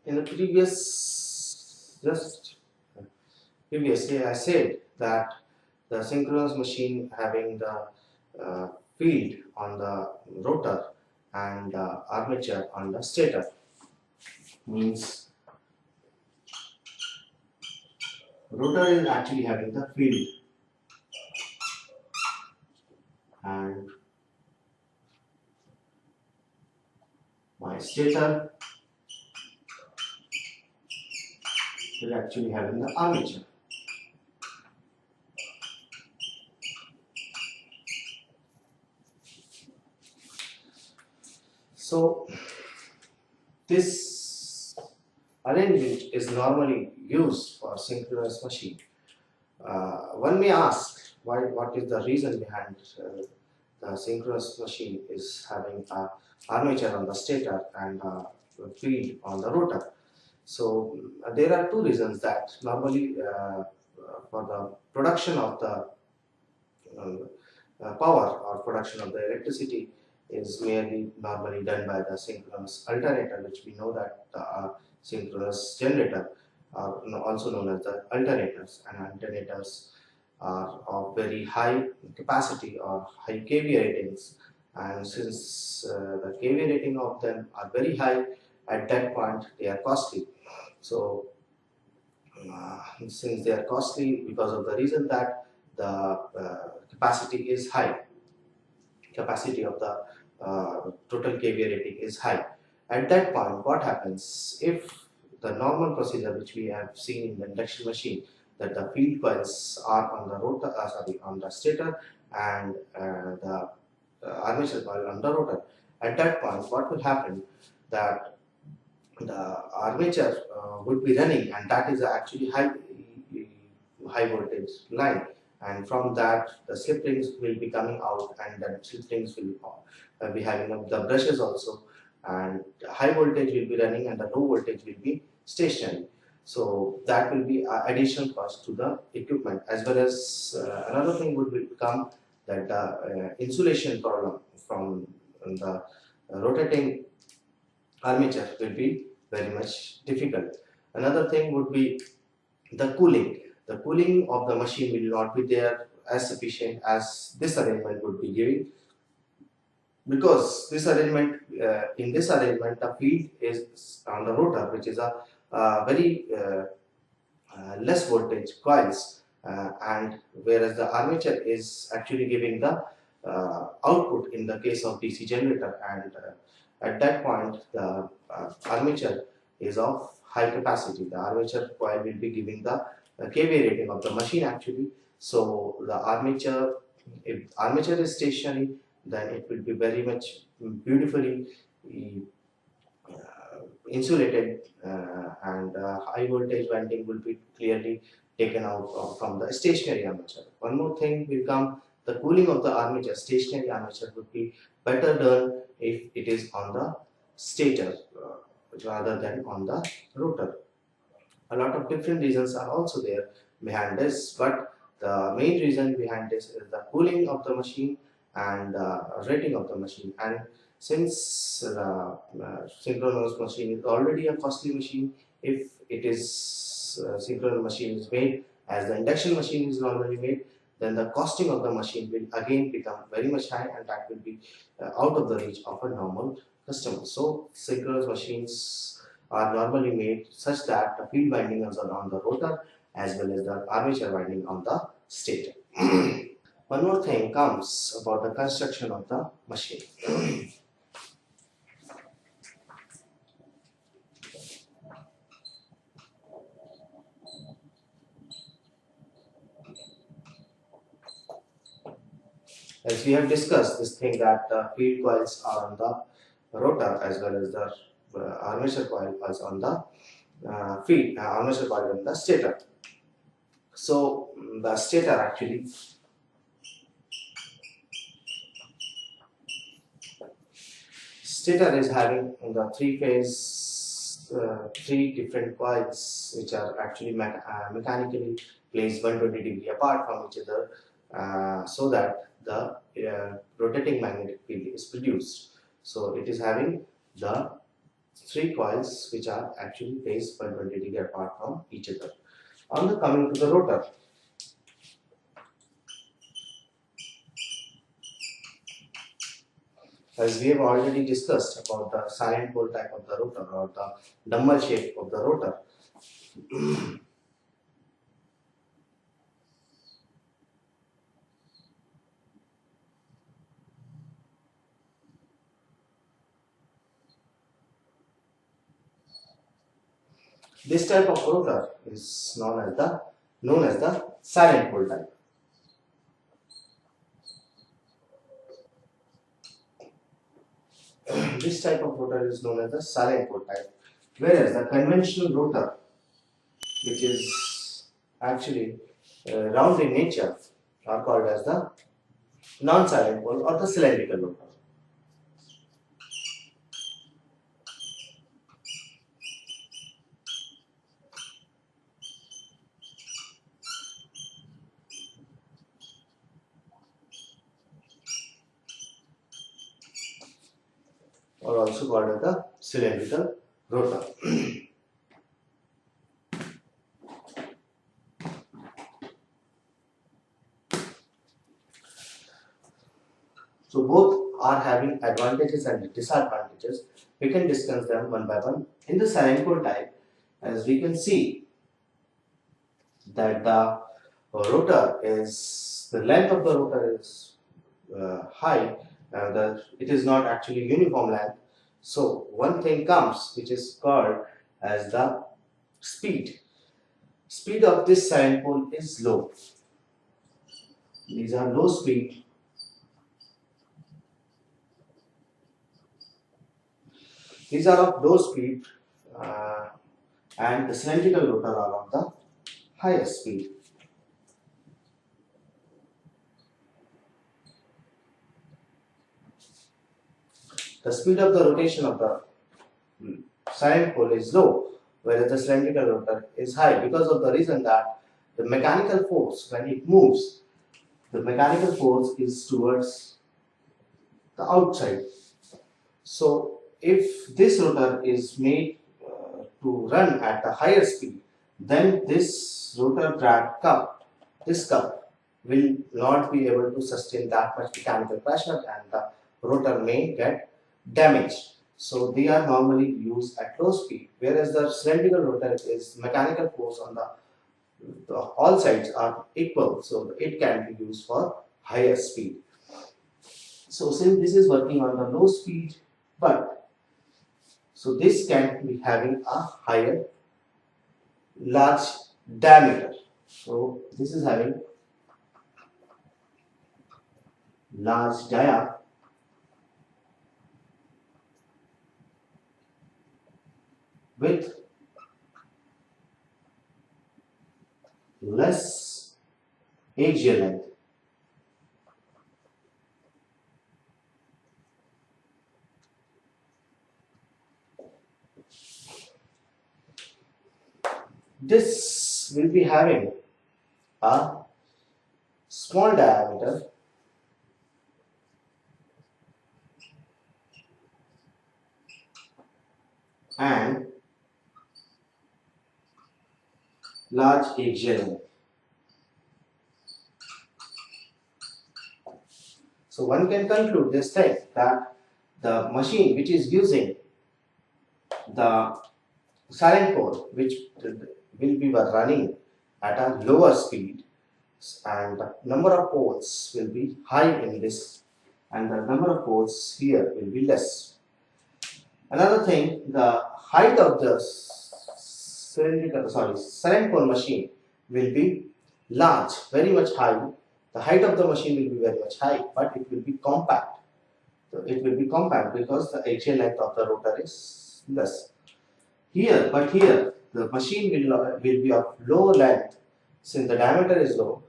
In the previously I said that the synchronous machine having the field on the rotor and armature on the stator, means rotor is actually having the field and my stator is actually having the armature. So this arrangement is normally used for synchronous machine. One may ask what is the reason behind the synchronous machine is having a armature on the stator and a field on the rotor. So there are two reasons that normally for the production of the power or production of the electricity is merely normally done by the synchronous alternator, which we know that the synchronous generator are also known as the alternators, and alternators are of very high capacity or high kVA ratings, and since the kVA rating of them are very high, at that point they are costly. So since they are costly because of the reason that the capacity is high, capacity of the total kVA rating is high. At that point, what happens if the normal procedure which we have seen in the induction machine, that the field coils are on the rotor, on the stator, and the armature coil on the rotor. At that point, what will happen that the armature would be running, and that is actually high voltage line, and from that the slip rings will be coming out, and then slip rings will be having the brushes also, and high voltage will be running and the low voltage will be stationary. So that will be additional cost to the equipment, as well as another thing would become that the insulation problem from the rotating armature will be very much difficult. Another thing would be the cooling. The cooling of the machine will not be there as sufficient as this arrangement would be giving, because this arrangement, in this arrangement, the field is on the rotor, which is a very less voltage coils, and whereas the armature is actually giving the output in the case of DC generator, and at that point the armature is of high capacity. The armature coil will be giving the kVA rating of the machine actually. So the armature, if armature is stationary, then it will be very much beautifully insulated, and high voltage winding will be clearly taken out from the stationary armature. One more thing will come, the cooling of the armature, stationary armature, would be better done if it is on the stator rather than on the rotor. A lot of different reasons are also there behind this, but the main reason behind this is the cooling of the machine and the rating of the machine. And since the synchronous machine is already a costly machine, if it is synchronous machine is made as the induction machine is normally made, then the costing of the machine will again become very much high, and that will be out of the reach of a normal customer. So synchronous machines are normally made such that the field winding is on the rotor as well as the armature winding on the stator. One more thing comes about the construction of the machine. As we have discussed this thing that the field coils are on the rotor as well as the armature coil is on the armature coil on the stator. So the stator actually is having the three different coils which are actually mechanically placed 120 degrees apart from each other, so that the rotating magnetic field is produced. So it is having the three coils which are actually placed 120 degrees apart from each other. On the coming to the rotor, as we have already discussed about the silent pole type of the rotor or the dumbbell shape of the rotor, this type of rotor is known as the silent pole type. This type of rotor is known as the silent pole type, whereas the conventional rotor, which is actually round in nature, are called as the non-silent pole or the cylindrical rotor. Or also called as the cylindrical rotor. So both are having advantages and disadvantages. We can discuss them one by one. In the silent pole type, as we can see that the length of the rotor is high, and it is not actually uniform length. So one thing comes which is called as the speed. Speed of this silent pole is low. These are low speed. These are of low speed, and the cylindrical rotor are of the higher speed. The speed of the rotation of the silent pole is low, whereas the cylindrical rotor is high, because of the reason that the mechanical force, when it moves, the mechanical force is towards the outside. So if this rotor is made to run at a higher speed, then this rotor drag cup, this cup will not be able to sustain that much mechanical pressure, and the rotor may get damaged. So they are normally used at low speed, whereas the cylindrical rotor is mechanical force on all sides are equal, so it can be used for higher speed. So since this is working on the low speed, but so this can be having a higher large diameter. So this is having large dia with less axial length. This will be having a small diameter and large axial length. So one can conclude this thing that the machine which is using the silent pole, which will be running at a lower speed, and the number of poles will be high in this, and the number of poles here will be less. Another thing, the height of the silent pole machine will be large, very much high. The height of the machine will be very much high, but it will be compact. So it will be compact because the axial length of the rotor is less. Here the machine will be of low length since the diameter is low,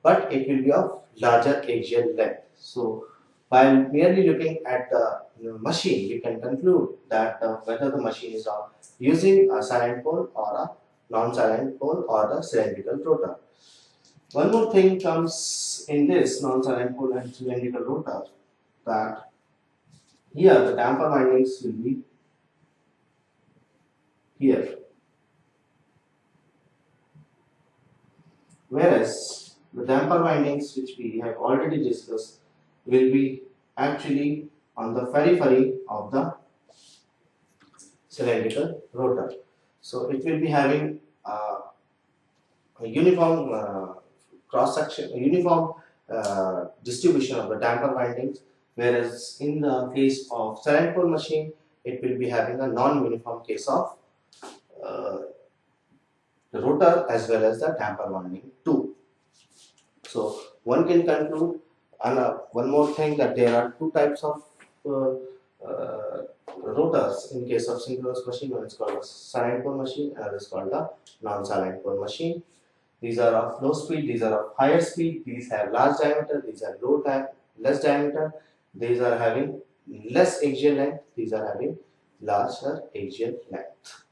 but it will be of larger axial length. So by merely looking at the machine, we can conclude that whether the machine is using a silent pole or a non-silent pole or the cylindrical rotor. One more thing comes in this non-silent pole and cylindrical rotor, that here the damper windings will be here. Whereas the damper windings, which we have already discussed, will be actually on the periphery of the cylindrical rotor. So it will be having a uniform cross section, a uniform distribution of the damper windings, whereas in the case of silent pole machine, it will be having a non-uniform case of uh, the rotor as well as the damper winding too. So one can conclude, and one more thing, that there are two types of uh, uh, rotors in case of synchronous machine. One is called a silent pole machine, and another is called the non-silent pole machine. These are of low speed, these are of higher speed, these have large diameter, these have less diameter, these are having less axial length, these are having larger axial length.